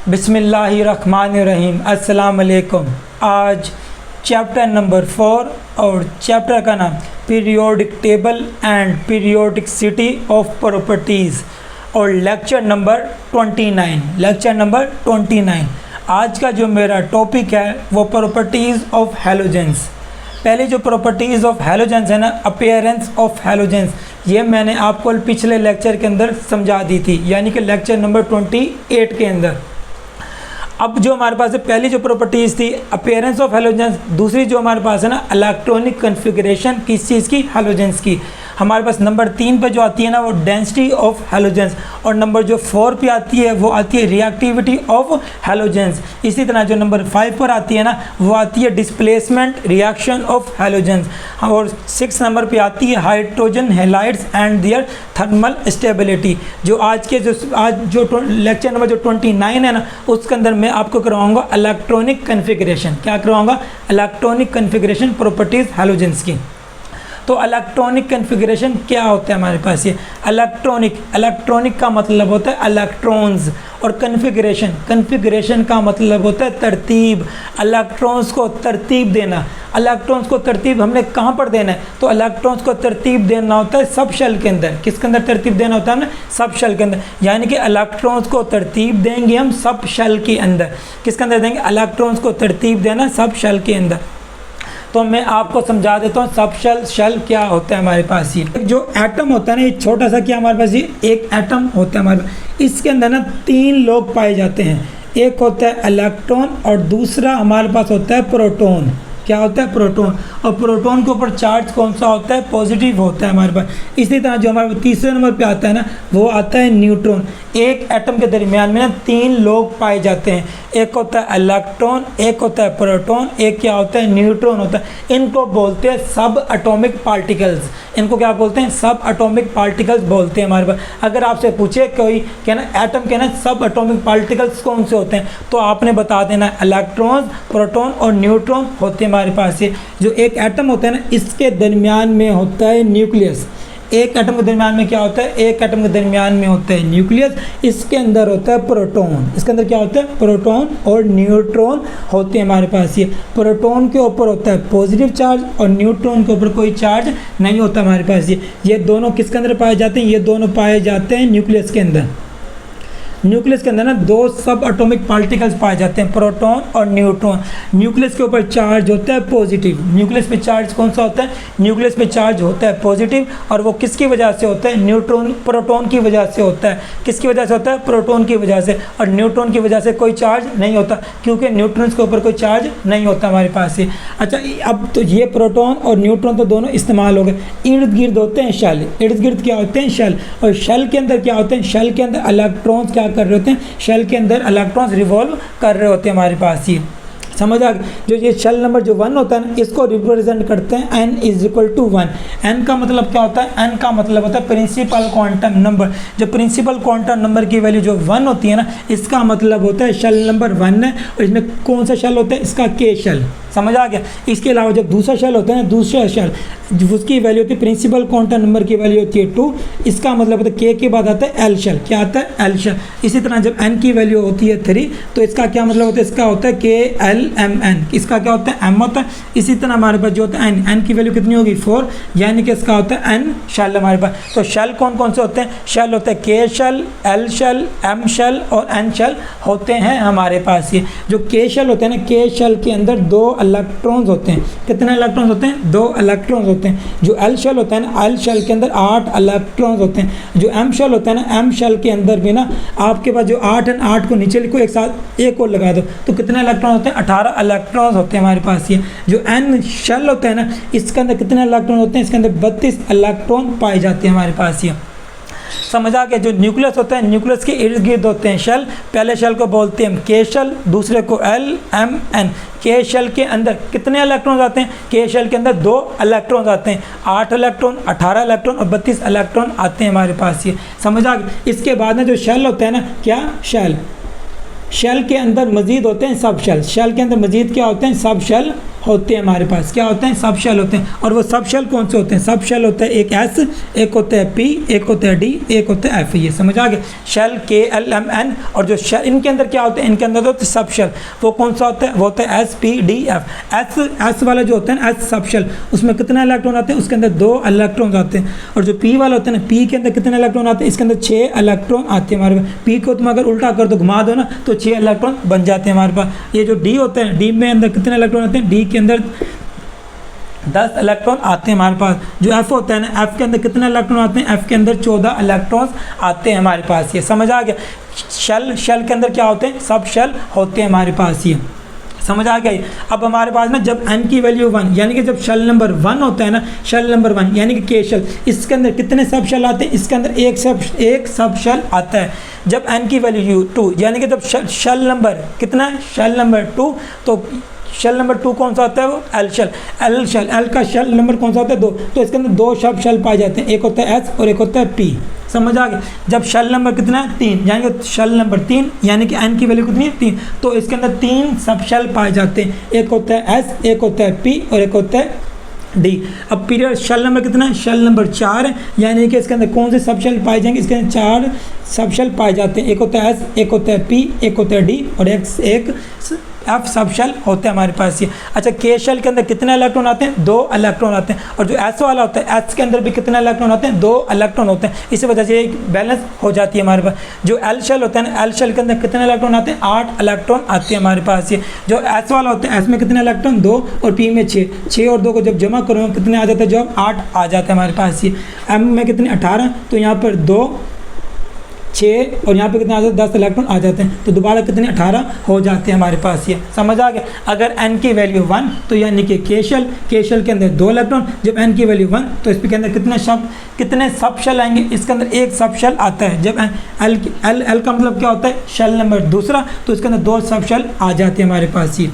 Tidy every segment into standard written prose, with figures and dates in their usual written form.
बिस्मिल्लाहिर्रहमानिर्रहीम। अस्सलाम वालेकुम। आज चैप्टर नंबर 4 और चैप्टर का नाम periodic table and periodicity of properties और लेक्चर नंबर 29। आज का जो मेरा टॉपिक है वो प्रॉपर्टीज़ ऑफ हैलोजेंस। पहले जो प्रॉपर्टीज़ ऑफ हैलोजेंस है ना, अपीयरेंस ऑफ हैलोजेंस, ये मैंने आपको पिछले लेक्चर के अंदर समझा दी थी, यानी कि लेक्चर नंबर 28 के अंदर। अब जो हमारे पास है पहली जो प्रॉपर्टीज़ थी अपीयरेंस ऑफ हैलोजेंस, दूसरी जो हमारे पास है ना इलेक्ट्रॉनिक कन्फिगरेशन किस चीज़ की, हैलोजेंस की। हमारे पास नंबर 3 पे जो आती है ना वो डेंसिटी ऑफ हैलोजेंस, और नंबर जो 4 पे आती है वो आती है रिएक्टिविटी ऑफ हैलोजेंस। इसी तरह जो नंबर 5 पर आती है ना वो आती है डिस्प्लेसमेंट रिएक्शन ऑफ हैलोजेंस, और 6 नंबर पे आती है hydrogen halides and their thermal stability. जो आज जो लेक्चर नंबर जो 29 है ना उसके अंदर मैं आपको करवाऊंगा इलेक्ट्रॉनिक कन्फिगरेशन। क्या करवाऊंगा? इलेक्ट्रॉनिक कन्फिगरेशन प्रॉपर्टीज़ हैलोजेंस की। तो इलेक्ट्रॉनिक कन्फिगरेशन क्या होता है हमारे पास? ये इलेक्ट्रॉनिक का मतलब होता है इलेक्ट्रॉन्स, और कन्फिगरेशन का मतलब होता है तरतीब। इलेक्ट्रॉन्स को तरतीब देना। इलेक्ट्रॉन्स को तरतीब हमने कहाँ पर देना है? तो इलेक्ट्रॉन्स को तरतीब देना होता है सब शेल के अंदर। किसके अंदर तरतीब देना होता है हमने? सब शेल के अंदर। यानी कि इलेक्ट्रॉन्स को तरतीब देंगे हम सब शेल के अंदर। किसके अंदर देंगे? इलेक्ट्रॉन्स को तरतीब देना सब शेल के अंदर। तो मैं आपको समझा देता हूँ सब शेल क्या होता है हमारे पास। ये जो एटम होता है ना, ये छोटा सा क्या हमारे पास, ये एक एटम होता है हमारे पास। इसके अंदर ना 3 लोग पाए जाते हैं। एक होता है इलेक्ट्रॉन और दूसरा हमारे पास होता है प्रोटॉन। क्या होता है? प्रोटॉन। और प्रोटॉन के ऊपर चार्ज कौन सा होता है? पॉजिटिव होता है हमारे पास। इसी तरह जो हमारे तीसरे नंबर पे आता है ना वो आता है न्यूट्रॉन। एक एटम के दरमियान में ना 3 लोग पाए जाते हैं। एक होता है इलेक्ट्रॉन, एक होता है प्रोटॉन, एक क्या होता है? न्यूट्रॉन होता है। इनको बोलते हैं सब एटॉमिक पार्टिकल्स। इनको क्या बोलते हैं? सब एटॉमिक पार्टिकल्स बोलते हैं हमारे पास। अगर आपसे पूछे कोई क्या ना एटम के ना सब एटॉमिक पार्टिकल्स कौन से होते हैं, तो आपने बता देना इलेक्ट्रॉन्स, प्रोटॉन और न्यूट्रॉन होते हैं हमारे पास। ये जो एक एटम होता है ना इसके दरमियान में होता है न्यूक्लियस। एक एटम के दरमियान में क्या होता है? एक एटम के दरमियान में होता है न्यूक्लियस। इसके अंदर होता है प्रोटॉन। इसके अंदर क्या होता है? प्रोटॉन और न्यूट्रॉन होते हैं हमारे पास। ये प्रोटॉन के ऊपर होता है पॉजिटिव चार्ज और न्यूट्रॉन के ऊपर कोई चार्ज नहीं होता हमारे पास। ये दोनों किसके अंदर पाए जाते हैं? ये दोनों पाए जाते हैं न्यूक्लियस के अंदर। न्यूक्लियस के अंदर ना 2 सब एटॉमिक पार्टिकल्स पाए जाते हैं, प्रोटॉन और न्यूट्रॉन। न्यूक्लियस के ऊपर चार्ज होता है पॉजिटिव। न्यूक्लियस पे चार्ज कौन सा होता है? न्यूक्लियस पे चार्ज होता है पॉजिटिव, और वो किसकी वजह से होता है? प्रोटॉन की वजह से होता है। किसकी वजह से होता है? प्रोटॉन की वजह से। और न्यूट्रॉन की वजह से कोई चार्ज नहीं होता, क्योंकि न्यूट्रॉन्स के ऊपर कोई चार्ज नहीं होता हमारे पास से। अच्छा, अब तो ये प्रोटॉन और न्यूट्रॉन तो दोनों इस्तेमाल हो गए। इर्द गिर्द होते हैं शेल। इर्द गिर्द क्या होते हैं? शेल। और शेल के अंदर क्या होते हैं? शेल के अंदर इलेक्ट्रॉन्स क्या कर रहे होते हैं? शेल के अंदर इलेक्ट्रॉन्स रिवॉल्व कर रहे होते हैं हमारे पास। ये समझ आ गया? जो ये शेल नंबर जो 1 होता है ना इसको रिप्रेजेंट करते हैं n = 1। n का मतलब क्या होता है? n का मतलब होता है प्रिंसिपल क्वांटम नंबर। जो प्रिंसिपल क्वांटम नंबर की वैल्यू जो 1 होती है ना इसका मतलब होता है शेल नंबर 1 है। और इसमें कौन सा शेल होता है? इसका k शेल। समझ आ गया? इसके अलावा जब दूसरा शेल होता है ना, दूसरा शेल उसकी वैल्यू होती है प्रिंसिपल क्वांटम नंबर की वैल्यू होती है 2। इसका मतलब होता है k के बाद आता है l शेल। क्या आता है? l shell. इसी तरह जब n की वैल्यू होती है 3 तो इसका क्या मतलब होता है? इसका होता है KLMN। इसका क्या होता है? m होता है। इसी तरह हमारे पास जो होता है n की वैल्यू कितनी होगी? 4, यानी कि इसका होता है n शेल हमारे पास। तो शेल कौन कौन से होते हैं? शेल होता है k shell, l shell, m shell और n शेल होते हैं हमारे पास। ये जो k शेल होते हैं ना, k शेल के अंदर 2 इलेक्ट्रॉन्स होते हैं। कितने इलेक्ट्रॉन्स होते हैं? 2 इलेक्ट्रॉन्स होते हैं। जो एल शेल होता है ना, एल शेल के अंदर 8 इलेक्ट्रॉन्स होते हैं। जो एम शेल होता है ना, एम शेल के अंदर भी ना आपके पास जो 8 है, 8 को नीचे लिखो, एक साथ एक और लगा दो तो कितने इलेक्ट्रॉन होते हैं? 18 इलेक्ट्रॉन्स होते हैं हमारे पास। ये जो एन शेल होता है ना इसके अंदर कितने इलेक्ट्रॉन होते हैं? इसके अंदर 32 इलेक्ट्रॉन पाए जाते हैं हमारे पास। ये समझ आ गया? जो न्यूक्लियस होता है न्यूक्लियस के इर्द गिर्द होते हैं शेल। पहले शेल को बोलते हैं के शेल, दूसरे को LMN। के शेल के अंदर कितने इलेक्ट्रॉन आते हैं? के शेल के अंदर 2 इलेक्ट्रॉन आते हैं। 8 इलेक्ट्रॉन, 18 इलेक्ट्रॉन और 32 इलेक्ट्रॉन आते हैं हमारे पास। ये समझ आ गया? इसके बाद में जो शेल होता है ना, क्या शेल शेल के अंदर मजीद होते हैं सब शेल, शेल के अंदर मजीद क्या होते हैं, सब शेल होते हैं हमारे पास, क्या होते हैं, सब शेल होते हैं। और वो सब शेल कौन से होते हैं, सब शेल होता है एक एस, एक होता है पी, एक होता है डी, एक होता है एफ। ये समझ आ गया, शेल के एल एम एन। और जो शेल इनके अंदर क्या होते हैं, इनके अंदर होते हैं सब शेल। वो कौन सा होता है, वो होता है S P D F. S वाला जो होता है ना एस सब शेल, उसमें कितने इलेक्ट्रॉन आते हैं, उसके अंदर 2 इलेक्ट्रॉन आते हैं। और जो पी वाला होता है ना, पी के अंदर कितने इलेक्ट्रॉन आते हैं, इसके अंदर 6 इलेक्ट्रॉन आते हैं हमारे पास। पी को तुम अगर उल्टा कर दो, घुमा दो ना, तो 6 इलेक्ट्रॉन बन जाते हैं हमारे पास। ये जो डी होता है, डी में अंदर कितने इलेक्ट्रॉन आते हैं, डी के अंदर 10 इलेक्ट्रॉन आते हैं हमारे पास। जो एफ होता है ना, एफ के अंदर कितने इलेक्ट्रॉन आते हैं, एफ के अंदर 14 इलेक्ट्रॉन्स आते हैं हमारे पास। ये समझ आ गया, शेल के अंदर क्या होते हैं, सब शेल होते हैं हमारे पास। ये समझ आ गया। अब हमारे पास ना जब n की वैल्यू 1, यानी कि जब शेल नंबर 1 होता है ना, शेल नंबर 1 यानी कि के शेल, इसके अंदर कितने सब शेल आते हैं, इसके अंदर एक सब शेल आता है। जब n की वैल्यू 2, यानी कि जब शेल नंबर कितना है, शेल नंबर 2, तो शेल नंबर 2 कौन सा होता है, वो एल शेल। एल का शेल नंबर कौन सा होता है, 2। तो इसके अंदर 2 सब शेल पाए जाते हैं, एक होता है एस और एक होता है पी। समझ आ गया। जब शेल नंबर कितना है, 3, यानी कि शेल नंबर 3 यानी कि n की वैल्यू कितनी है, 3, तो इसके अंदर 3 सब शेल पाए जाते हैं, एक होता है एस, एक होता है पी और एक होता है डी। अब पीरियड शेल नंबर कितना है, शेल नंबर 4 है, यानी कि इसके अंदर कौन से सब शेल पाए जाएंगे, इसके अंदर 4 सब शेल पाए जाते हैं, एक होता है एस, एक होता है पी, एक होता है डी और एक एफ सब शेल होते हैं हमारे पास। ये अच्छा, के शेल के अंदर कितने इलेक्ट्रॉन आते हैं, 2 इलेक्ट्रॉन आते हैं। और जो एस वाला होता है, एस के अंदर भी कितने इलेक्ट्रॉन आते हैं, 2 इलेक्ट्रॉन होते हैं। इसी वजह से एक बैलेंस हो जाती है हमारे पास। जो एल शेल होता है ना, एल शेल के अंदर कितने इलेक्ट्रॉन आते हैं, 8 इलेक्ट्रॉन आते हैं हमारे पास। ये जो एस वाला होता है, एस में कितने इलेक्ट्रॉन, 2 और पी में 6 और 2 को जब जमा करो कितने आ जाते हैं, जब 8 आ जाते हैं हमारे पास। ये एम में कितने, 18, तो यहाँ पर 2 6 और यहाँ पे कितने आ जाते हैं, 10 इलेक्ट्रॉन आ जाते हैं, तो दोबारा कितने 18 हो जाते हैं हमारे पास। ये समझ आ गया। अगर n की वैल्यू 1 तो यानी कि के शेल के अंदर 2 इलेक्ट्रॉन। जब n की वैल्यू 1 तो इसके अंदर कितने सब शेल आएंगे, इसके अंदर एक सब शेल आता है। जब एल का मतलब क्या होता है, शेल नंबर 2, तो इसके अंदर 2 सब शेल आ जाते हैं हमारे पास। ये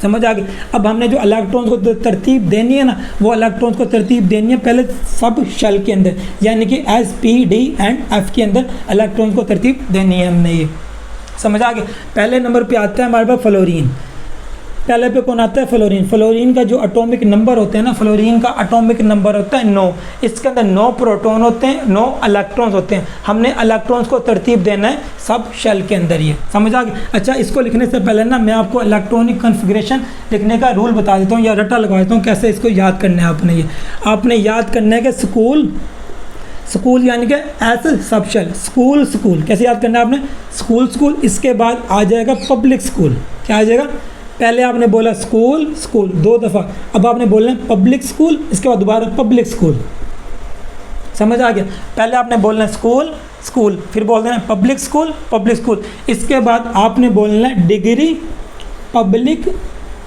समझ आ गई। अब हमने जो इलेक्ट्रॉन्स को तरतीब देनी है ना, वो इलेक्ट्रॉन्स को तरतीब देनी है पहले सब शेल के अंदर, यानी कि S P D and F के अंदर इलेक्ट्रॉन्स को तरतीब देनी है हमने। ये समझ आ गया। पहले नंबर पे आता है हमारे पास फ्लोरीन। पहले पे कौन आता है, फ्लोरीन। फ्लोरीन का जो एटॉमिक नंबर होते हैं ना, फ्लोरीन का एटॉमिक नंबर होता है 9। इसके अंदर 9 प्रोटॉन होते हैं, 9 इलेक्ट्रॉन्स होते हैं। हमने इलेक्ट्रॉन्स को तरतीब देना है सब शेल के अंदर। ये समझ आ गया। अच्छा, इसको लिखने से पहले ना मैं आपको इलेक्ट्रॉनिक कन्फिग्रेशन लिखने का रूल बता देता हूँ या रट्टा लगवा देता हूँ कैसे इसको याद करना है आपने। ये आपने याद करना है कि स्कूल यानी कि एस सब शेल, स्कूल कैसे याद करना है आपने, स्कूल। इसके बाद आ जाएगा पब्लिक स्कूल। क्या आ जाएगा, पहले आपने बोला स्कूल 2 दफ़ा, अब आपने बोलना है पब्लिक स्कूल, इसके बाद दोबारा पब्लिक स्कूल। समझ आ गया। पहले आपने बोलना है स्कूल, फिर बोल देना पब्लिक स्कूल। इसके बाद आपने बोलना है डिग्री पब्लिक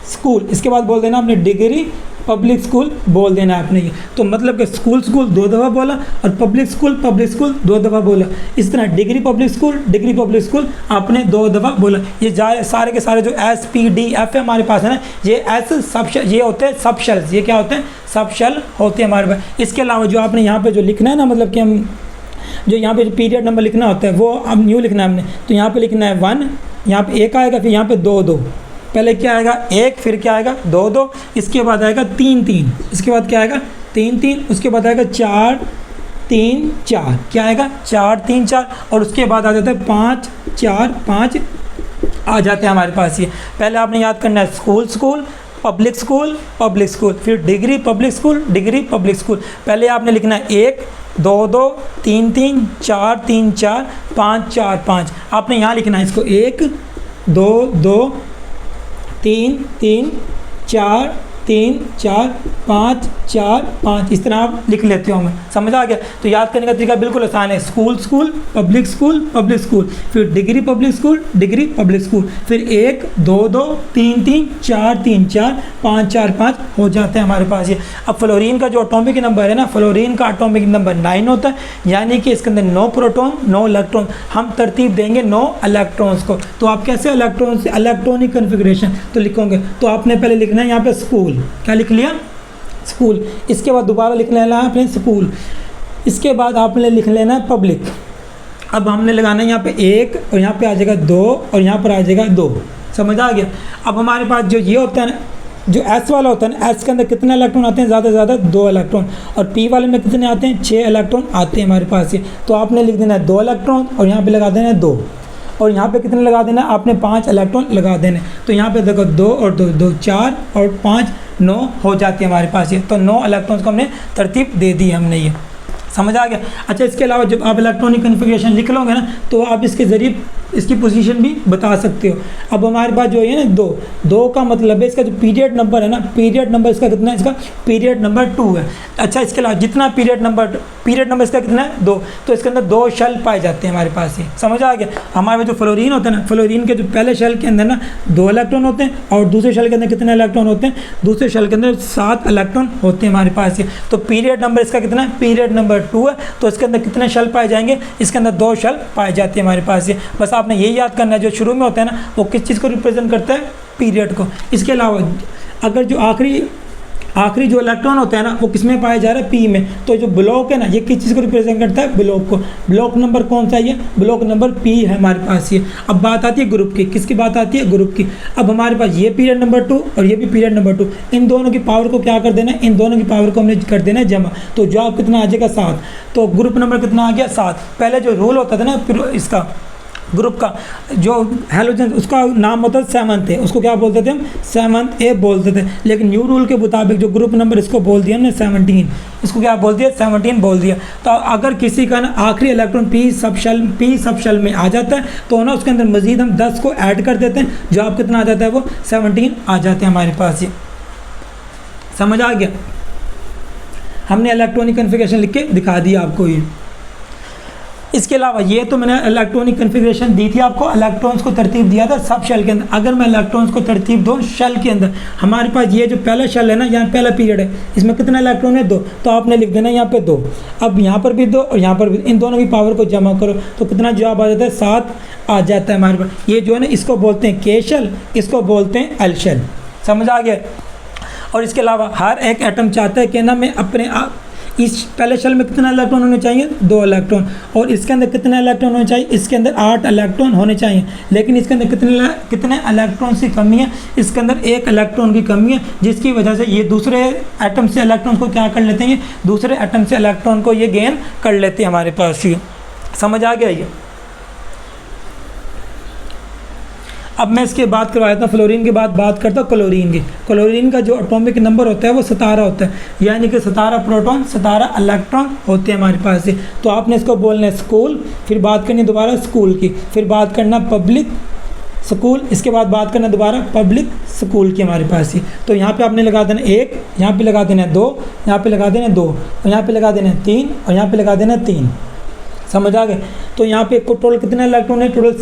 स्कूल, इसके बाद बोल देना आपने डिग्री पब्लिक स्कूल बोल देना आपने। ये तो मतलब कि स्कूल 2 दफ़ा बोला और पब्लिक स्कूल 2 दफ़ा बोला। इस तरह डिग्री पब्लिक स्कूल आपने 2 दफ़ा बोला। ये सारे के सारे जो एस पी डी एफ है हमारे पास है ना, ये एस सब शेल, ये होते हैं सब शेल्स। ये क्या होते हैं, सब शेल होते हैं हमारे पास। इसके अलावा जो आपने यहाँ पे जो लिखना है ना, मतलब कि हम जो यहाँ पे जो पीरियड नंबर लिखना होता है वो अब न्यू लिखना है हमने। तो यहाँ पे लिखना है 1, यहाँ पे 1 आएगा, फिर यहाँ पे 2 पहले क्या आएगा 1, फिर क्या आएगा 2, इसके बाद आएगा 3, इसके बाद क्या आएगा 3, उसके बाद आएगा 4, 3, 4, क्या आएगा 4, 3, 4, और उसके बाद आ जाता है 5, 4, 5 आ जाते हैं हमारे पास। ये पहले आपने याद करना है स्कूल पब्लिक स्कूल, फिर डिग्री पब्लिक स्कूल। पहले आपने लिखना है 1, 2, 3, 4, 3, 4, 5, 4, 5। आपने यहाँ लिखना है इसको 1, 2, 3, 4, 3, 4, 5, 4, 5, इस तरह आप लिख लेते हो। हमें समझ आ गया। तो याद करने का तरीका बिल्कुल आसान है, स्कूल पब्लिक स्कूल, फिर डिग्री पब्लिक स्कूल, फिर 1, 2, 3, 4, 3, 4, 5, 4, 5 हो जाते हैं हमारे पास। ये अब फ्लोरीन का जो एटॉमिक नंबर है ना, फ्लोरीन का एटॉमिक नंबर 9 होता है, यानी कि इसके अंदर 9 प्रोटॉन 9 इलेक्ट्रॉन। हम तरतीब देंगे 9 इलेक्ट्रॉन्स को। तो आप कैसे इलेक्ट्रॉनिक कन्फिग्रेशन तो लिखोगे, तो आपने पहले लिखना है यहाँ पे स्कूल, क्या लिख लिया स्कूल। इसके बाद दोबारा लिख लेना है आपने स्कूल। इसके बाद आपने लिख लेना है पब्लिक। अब हमने लगाना है यहाँ पे 1 और यहाँ पे आ जाएगा 2 और यहाँ पर आ जाएगा 2। समझ आ गया। अब हमारे पास जो ये होता है ना, जो S वाला होता है ना, S के अंदर कितने इलेक्ट्रॉन आते हैं, ज़्यादा से ज़्यादा 2 इलेक्ट्रॉन, और P वाले में कितने आते हैं, 6 इलेक्ट्रॉन आते हैं हमारे पास। ये तो आपने लिख देना है 2 इलेक्ट्रॉन और यहाँ पे लगा देना है 2, और यहाँ पे कितने लगा देना, आपने 5 इलेक्ट्रॉन लगा देने। तो यहाँ पे देखो 2 और 2 2 4 और 5 9 हो जाती है हमारे पास ये। तो 9 इलेक्ट्रॉन्स को हमने तरतीब दे दी हमने, ये समझ आ गया। अच्छा, इसके अलावा जब आप इलेक्ट्रॉनिक कन्फिग्रेशन लिख लोगे ना, तो आप इसके ज़रिए इसकी पोजीशन भी बता सकते हो। अब हमारे पास जो है ना 2 का मतलब है इसका जो पीरियड नंबर है ना, पीरियड नंबर इसका कितना है, इसका पीरियड नंबर 2 है। अच्छा, इसके अलावा जितना पीरियड नंबर इसका कितना है 2, तो इसके अंदर 2 शेल पाए जाते हैं हमारे पास। ये समझ आ गया। हमारे जो फ्लोरीन होता है ना, फ्लोरीन के जो पहले शेल के अंदर ना 2 इलेक्ट्रॉन होते हैं, और दूसरे शेल के अंदर कितने इलेक्ट्रॉन होते हैं, दूसरे शेल के अंदर 7 इलेक्ट्रॉन होते हैं हमारे पास। ये तो पीरियड नंबर इसका कितना है, पीरियड नंबर 2 है। तो इसके अंदर कितने शेल पाए जाएंगे, इसके अंदर 2 शेल पाए जाते हैं हमारे पास। ये बस आपने यही याद करना है, जो शुरू में होता है ना वो किस चीज़ को रिप्रेजेंट करता है, पीरियड को। इसके अलावा अगर जो आखिरी जो इलेक्ट्रॉन होता है ना वो किस में पाया जा रहा है, पी में। तो जो ब्लॉक है ना, ये किस चीज़ को रिप्रेजेंट करता है, ब्लॉक को। ब्लॉक नंबर कौन सा है, ये ब्लॉक नंबर पी है हमारे पास। ये अब बात आती है ग्रुप की, किसकी बात आती है, ग्रुप की। अब हमारे पास ये पीरियड नंबर 2 और ये भी पीरियड नंबर 2, इन दोनों की पावर को क्या कर देना है, इन दोनों की पावर को हमने कर देना है जमा। तो जवाब कितना आ जाएगा, 7। तो ग्रुप नंबर कितना आ गया, 7। पहले जो रूल होता था ना इसका ग्रुप का, जो हैलोजन उसका नाम होता है 7th है, उसको क्या बोलते थे हम, 7th ए बोलते थे। लेकिन न्यू रूल के मुताबिक जो ग्रुप नंबर इसको बोल दिया हमने 17, इसको क्या बोल दिया, 17 बोल दिया। तो अगर किसी का ना आखिरी इलेक्ट्रॉन पी सब शेल में आ जाता है, तो ना उसके अंदर मजीद हम 10 को ऐड कर देते हैं, जो आप कितना आ जाता है, वो 17 आ जाते हैं हमारे पास। ये समझ आ गया। हमने इलेक्ट्रॉनिक कन्फिग्रेशन लिख के दिखा दिया आपको ये। इसके अलावा ये तो मैंने इलेक्ट्रॉनिक कन्फिग्रेशन दी थी आपको, इलेक्ट्रॉन्स को तरतीब दिया था सब शेल के अंदर। अगर मैं इलेक्ट्रॉन्स को तरतीब दूँ शेल के अंदर, हमारे पास ये जो पहला शेल है ना, यहाँ पहला पीरियड है, इसमें कितना इलेक्ट्रॉन है, 2। तो आपने लिख देना यहाँ पे 2। अब यहाँ पर भी 2 और यहाँ पर भी, इन दोनों की पावर को जमा करो तो कितना जवाब आ जाता है, 7 आ जाता है हमारे पास। ये जो है ना, इसको बोलते हैं के शेल, इसको बोलते हैं एल शेल। समझ आ गया। और इसके अलावा हर एक एटम चाहता है कि ना मैं अपने इस पहले शेल में कितना इलेक्ट्रॉन होने चाहिए, 2 इलेक्ट्रॉन, और इसके अंदर कितने इलेक्ट्रॉन होने चाहिए, इसके अंदर 8 इलेक्ट्रॉन होने चाहिए। लेकिन इसके अंदर कितने इलेक्ट्रॉन की कमी है, इसके अंदर 1 इलेक्ट्रॉन की कमी है, जिसकी वजह से ये दूसरे एटम से इलेक्ट्रॉन को क्या कर लेते हैं, दूसरे एटम से इलेक्ट्रॉन को ये गेन कर लेते हैं हमारे पास। ये समझ आ गया। ये अब मैं इसके बात करवाया था, फ्लोरीन के बाद बात करता हूँ क्लोरीन की। क्लोरीन का जो एटॉमिक नंबर होता है वो 17 होता है, यानी कि 17 प्रोटॉन 17 इलेक्ट्रॉन होते हैं हमारे पास से। तो आपने इसको बोलना है स्कूल, फिर बात करनी दोबारा स्कूल की, फिर बात करना पब्लिक स्कूल, इसके बाद बात करना दोबारा पब्लिक स्कूल की हमारे पास ही। तो यहाँ पे आपने लगा देना 1, यहाँ पे लगा देना 2, यहाँ पे लगा देना 2, और यहाँ पे लगा देना 3, और यहाँ पे लगा देना 3। समझ आ गए। तो यहाँ पे टोटल कितने इलेक्ट्रॉन है, टोटल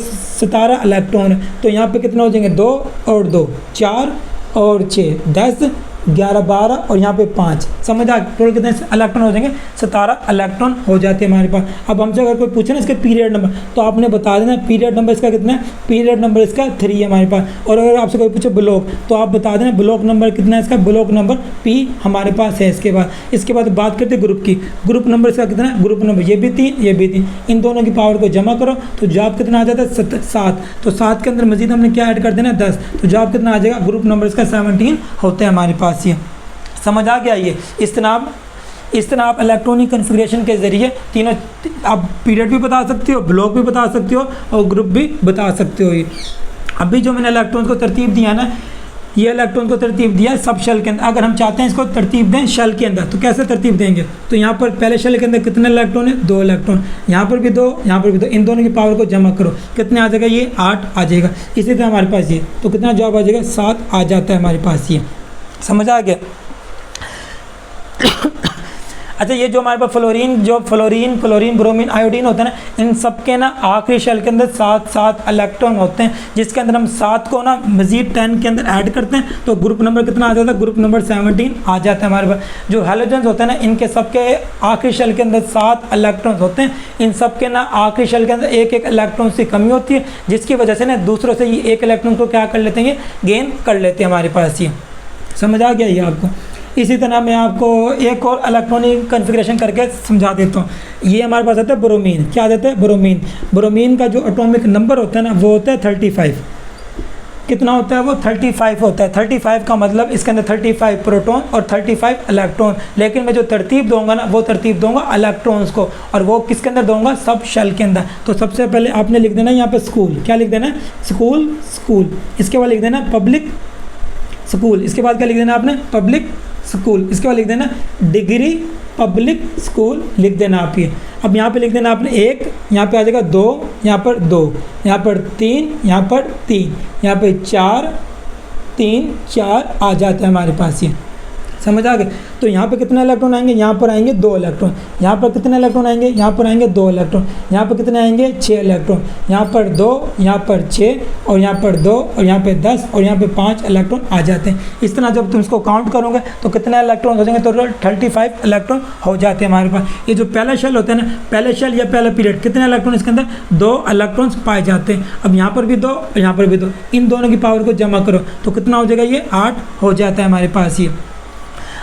17 इलेक्ट्रॉन है। तो यहाँ पे कितने हो जाएंगे, 2 और 2 4 और 6 10 11 12 और यहाँ पे 5। समझ आ, टोटल कितने इलेक्ट्रॉन हो जाएंगे, 17 इलेक्ट्रॉन हो जाते हैं हमारे पास। अब हमसे अगर कोई पूछे ना इसके पीरियड नंबर, तो आपने बता देना पीरियड नंबर इसका कितना है, पीरियड नंबर इसका 3 है हमारे पास। और अगर आपसे कोई पूछे ब्लॉक, तो आप बता देना ब्लॉक नंबर कितना है इसका, ब्लॉक नंबर P हमारे पास है। इसके बाद बात करते हैं ग्रुप की। ग्रुप नंबर इसका कितना है, ग्रुप नंबर ये भी 3 ये भी 3, इन दोनों की पावर को जमा करो तो जवाब कितना आ जाता है, 7। तो 7 के अंदर मजीद हमने क्या ऐड कर देना, 10। तो जवाब कितना आ जाएगा, ग्रुप नंबर इसका 17 होता है हमारे पास। ये समझ आ गया। ये इस तरह आप इलेक्ट्रॉनिक कन्फिग्रेशन के ज़रिए तीनों आप पीरियड भी बता सकते हो, ब्लॉक भी बता सकते हो, और ग्रुप भी बता सकते हो। ये अभी जो मैंने इलेक्ट्रॉन को तरतीब दिया ना, ये इलेक्ट्रॉन को तरतीब दिया सब शेल के अंदर। अगर हम चाहते हैं इसको तरतीब दें शेल के अंदर, तो कैसे तरतीब देंगे, तो यहाँ पर पहले शेल के अंदर कितने इलेक्ट्रॉन है, 2 इलेक्ट्रॉन, यहाँ पर भी 2 यहाँ पर भी 2, इन दोनों की पावर को जमा करो, कितने आ जाएगा, ये 8 आ जाएगा। इसी तरह हमारे पास ये, तो कितना जवाब आ जाएगा, 7 आ जाता है हमारे पास। ये समझ आ गया। अच्छा, ये जो हमारे पास फ्लोरीन ब्रोमीन आयोडीन होता है ना, इन सब के ना आखिरी शेल के अंदर 7 इलेक्ट्रॉन होते हैं, जिसके अंदर हम 7 को ना मजीद 10 के अंदर ऐड करते हैं, तो ग्रुप नंबर कितना आ जाता है, ग्रुप नंबर 17 आ जाता है हमारे पास। जो हैलोजेंस होते हैं ना, इनके सबके आखिरी शेल के अंदर 7 इलेक्ट्रॉन होते हैं। इन सब के ना आखिरी शेल के अंदर एक इलेक्ट्रॉन से कमी होती है, जिसकी वजह से ना दूसरों से ये 1 इलेक्ट्रॉन को क्या कर लेते हैं, ये गेन कर लेते हैं हमारे पास। ये समझ आ गया ये आपको। इसी तरह मैं आपको एक और इलेक्ट्रॉनिक कन्फिग्रेशन करके समझा देता हूँ। ये हमारे पास आता है ब्रोमीन। क्या देता है? ब्रोमीन। ब्रोमीन का जो एटॉमिक नंबर होता है ना वो होता है 35। कितना होता है वो? 35 होता है। 35 का मतलब इसके अंदर 35 प्रोटॉन और 35 इलेक्ट्रॉन। लेकिन मैं जो तरतीब दूंगा ना वो तरतीब दूंगा इलेक्ट्रॉन्स को, और वो किसके अंदर दूंगा? सब शेल के अंदर। तो सबसे पहले आपने लिख देना यहाँ पे स्कूल। क्या लिख देना? School, school. इसके बाद लिख देना पब्लिक स्कूल। इसके बाद क्या लिख देना आपने? Public school. इसके बाद लिख देना डिग्री पब्लिक स्कूल, लिख देना आप ये। अब यहाँ पे लिख देना आपने 1, यहाँ पे आ जाएगा 2, यहाँ पर 2, यहाँ पर 3, यहाँ पर 3, यहाँ पे 4, 3, 4 आ जाता है हमारे पास। ये समझ आ गए? तो यहाँ पे कितने इलेक्ट्रॉन आएंगे? यहाँ पर आएंगे 2 इलेक्ट्रॉन। यहाँ पर कितने इलेक्ट्रॉन आएंगे? यहाँ पर आएंगे 2 इलेक्ट्रॉन। यहाँ पर कितने आएंगे? 6 इलेक्ट्रॉन। यहाँ पर 2, यहाँ पर 6, और यहाँ पर 2, और यहाँ पे 10, और यहाँ पे 5 इलेक्ट्रॉन आ जाते हैं। इस तरह जब तुम इसको काउंट करोगे तो कितने इलेक्ट्रॉन हो जाएंगे? तो 35 इलेक्ट्रॉन हो जाते हैं हमारे पास। ये जो पहला शेल होता है ना, पहले शेल या पहला पीरियड, कितने इलेक्ट्रॉन इसके अंदर? 2 इलेक्ट्रॉन्स पाए जाते हैं। अब यहाँ पर भी 2 और यहाँ पर भी 2, इन दोनों की पावर को जमा करो तो कितना हो जाएगा? ये 8 हो जाता है हमारे पास ये।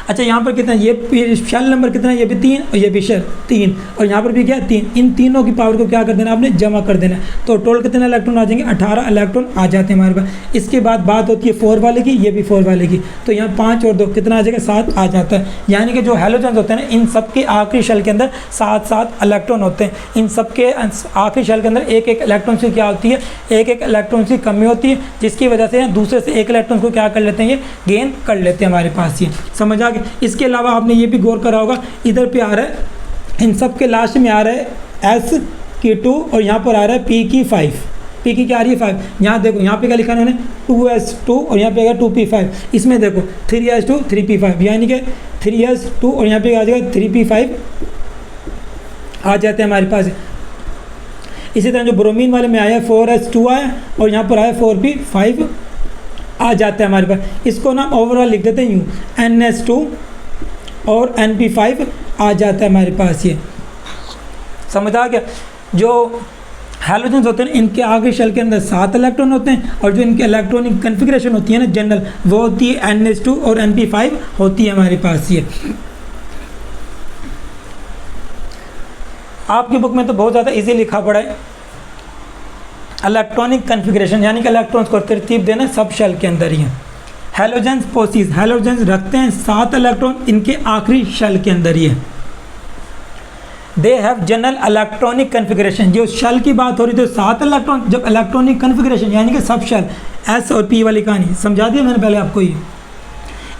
अच्छा, यहाँ पर कितना? ये शेल नंबर कितना है? ये भी 3 और ये भी शेल 3, और यहाँ पर भी क्या? 3। इन तीनों की पावर को क्या कर देना आपने? जमा कर देना। तो टोटल कितने इलेक्ट्रॉन आ जाएंगे? 18 इलेक्ट्रॉन आ जाते हैं हमारे पास। इसके बाद बात होती है 4 वाले की, ये भी 4 वाले की। तो यहाँ 5 और 2 कितना आ जाएगा? 7 आ जाता है। यानी कि जो हैलोजेंस होते हैं ना, इन सब के आखिरी शेल के अंदर 7 इलेक्ट्रॉन होते हैं। इन सब के आखिरी शेल के अंदर एक इलेक्ट्रॉन की क्या होती है? एक इलेक्ट्रॉन की कमी होती है, जिसकी वजह से दूसरे से एक इलेक्ट्रॉन को क्या कर लेते हैं? ये गेन कर लेते हैं हमारे पास। ये समझ आ गया? इसके अलावा आपने ये भी गौर करा होगा, इधर पे आ रहा है, इन सब के लास्ट में आ रहा है S की 2, और यहाँ पर आ रहा है P की 5। P की क्या आ रही है? 5। यहाँ देखो, यहाँ पे क्या लिखा है उन्होंने? 2s2, और यहाँ पे आएगा 2p5। इसमें देखो 3s2 3p5, यानी कि 3s2 और यहाँ पे आ जाएगा 3p5 आ जाते हैं हमारे पास। इसी तरह जो ब्रोमीन वाले में आया 4s2 आया, और यहाँ पर आया 4p5 आ जाता है हमारे पास। इसको ना ओवरऑल लिख देते हैं यूँ, NS2 और NP5 आ जाता है हमारे पास। ये समझ आ गया? जो हैलोजेंस होते हैं इनके आगे शेल के अंदर 7 इलेक्ट्रॉन होते हैं, और जो इनके इलेक्ट्रॉनिक कन्फिग्रेशन होती है ना जनरल, वो होती है NS2 और NP5 होती है हमारे पास। ये आपकी बुक में तो बहुत ज़्यादा इजी लिखा पड़ा है, इलेक्ट्रॉनिक कन्फिग्रेशन, यानी कि इलेक्ट्रॉन्स को तरतीब देना सब शेल के अंदर ही है। हैलोजेंस पोसीज, हैलोजेंस रखते हैं 7 इलेक्ट्रॉन इनके आखिरी शेल के अंदर ही है। They have general electronic configuration. जो शेल की बात हो रही थी 7 इलेक्ट्रॉन, जब इलेक्ट्रॉनिक कन्फिग्रेशन यानी कि सब शेल, S और P वाली कहानी समझा दी मैंने पहले आपको ये।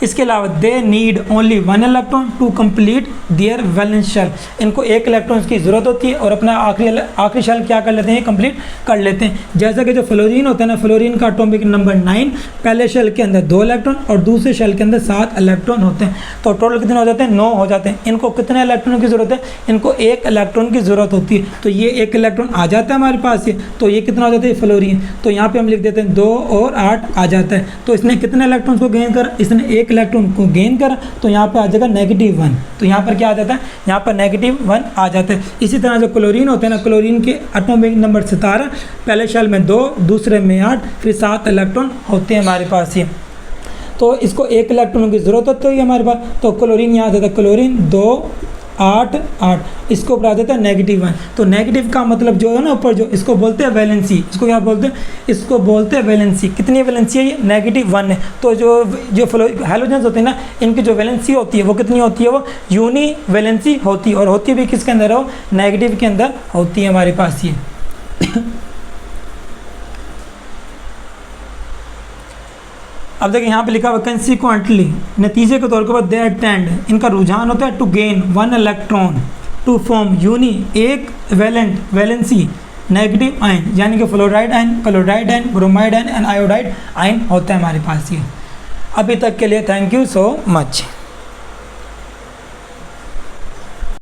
इसके अलावा they need only 1 electron to complete their valence shell. इनको 1 इलेक्ट्रॉन की ज़रूरत होती है और अपना आखिरी शेल क्या कर लेते हैं? कंप्लीट कर लेते हैं। जैसा कि जो फ्लोरीन होता है ना, फ्लोरीन का एटॉमिक नंबर 9, पहले शेल के अंदर 2 इलेक्ट्रॉन और दूसरे शेल के अंदर 7 इलेक्ट्रॉन होते हैं। तो टोटल कितने हो जाते हैं? 9 हो जाते हैं। इनको कितने इलेक्ट्रॉन की ज़रूरत है? इनको 1 इलेक्ट्रॉन की ज़रूरत होती है। तो ये 1 इलेक्ट्रॉन आ जाता है हमारे पास। ये तो ये कितना हो जाता है? फ्लोरीन। तो यहाँ पर हम लिख देते हैं 2 और 8 आ जाता है। तो इसने कितने इलेक्ट्रॉन को गेन करा? इसने 1 इलेक्ट्रॉन को गेन करा, तो यहाँ पे आ जाएगा -1। तो यहाँ पर क्या आ जाता है? यहाँ पर -1 आ जाता है। इसी तरह जो क्लोरीन होते हैं ना, क्लोरीन के एटॉमिक नंबर 17, पहले शेल में 2, दूसरे में 8, फिर 7 इलेक्ट्रॉन होते हैं हमारे पास। ये तो इसको 1 इलेक्ट्रॉन की ज़रूरत होती है हमारे पास। तो क्लोरीन यहाँ आ जाता है, क्लोरीन 2 8 8, इसको ऊपर आ जाता है -1। तो नेगेटिव का मतलब जो है ना ऊपर, जो इसको बोलते हैं वैलेंसी। इसको क्या बोलते हैं? इसको बोलते हैं वैलेंसी। कितनी वैलेंसी है? ये -1 है। तो जो हैलोजेंस होते हैं ना, इनकी जो वैलेंसी होती है वो कितनी होती है? वो यूनी वैलेंसी होती है, और होती भी किसके अंदर हो? नेगेटिव के अंदर होती है हमारे पास ये। अब देखिए यहाँ पे लिखा हुआ कंसिक्वेंटली, नतीजे के तौर पर दे टेंड, इनका रुझान होता है to gain 1 electron to form uni, एक वैलेंसी नेगेटिव आयन, यानी कि fluoride ion, chloride ion, bromide ion and iodide ion होता है हमारे पास ये। अभी तक के लिए थैंक यू सो मच।